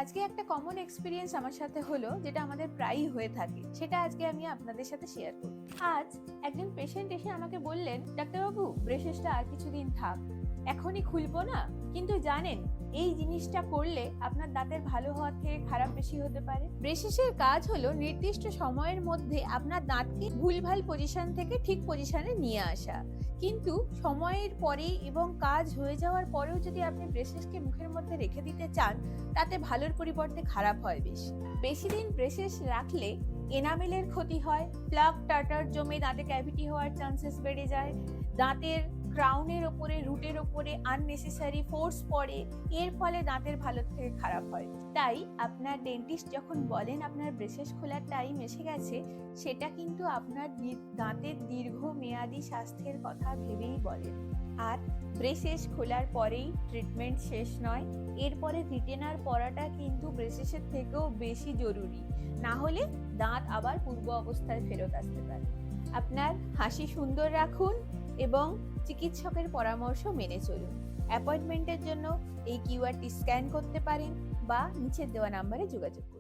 আজকে একটা common experience আমার সাথে হলো, যেটা আমাদের প্রায়ই হয়ে থাকে, সেটা আজকে আমি আপনাদের সাথে শেয়ার করব। আজ একজন পেশেন্ট এসে আমাকে বললেন, ডাক্তারবাবু ব্রেসেসটা আর কিছুদিন থাক, এখনই খুলবো না, কিন্তু জানেন এই জিনিসটা করলে আপনার দাঁতের ভালো হওয়ার থেকে খারাপ বেশি হতে পারে। ব্রেসেসের কাজ হলো নির্দিষ্ট সময়ের মধ্যে আপনার দাঁতকে ভুলভাল পজিশন থেকে ঠিক পজিশনে নিয়ে আসা, কিন্তু সময়ের পরে এবং কাজ হয়ে যাওয়ার পরেও যদি আপনি ব্রেসেসকে মুখের মধ্যে রেখে দিতে চান, তাতে ভালোর পরিবর্তে খারাপ হয় বেশি দিন ব্রেসেস রাখলে এনামেলের ক্ষতি হয়, প্লাক টার্টার জমে দাঁতে ক্যাভিটি হওয়ার চান্সেস বেড়ে যায়, দাঁতের ক্রাউনের ওপরে রুটের ওপরে আননেসেসারি ফোর্স পড়ে, এর ফলে দাঁতের ভালো থেকে খারাপ হয়। তাই আপনার ডেন্টিস্ট যখন বলেন আপনার ব্রেসেস খোলার টাইম এসে গেছে, সেটা কিন্তু আপনার দাঁতের দীর্ঘমেয়াদী স্বাস্থ্যের কথা ভেবেই বলেন। আর ব্রেসেস খোলার পরেই ট্রিটমেন্ট শেষ নয়, এরপরে রিটেনার পরাটা কিন্তু ব্রেসেসের থেকেও বেশি জরুরি, না হলে দাঁত আবার পূর্ব অবস্থায় ফেরত আসতে পারে। আপনার হাসি সুন্দর রাখুন এবং চিকিৎসকের পরামর্শ মেনে চলুন। অ্যাপয়েন্টমেন্টের জন্য এই কিউআরটি স্ক্যান করতে পারেন বা নিচের দেওয়া নাম্বারে যোগাযোগ করুন।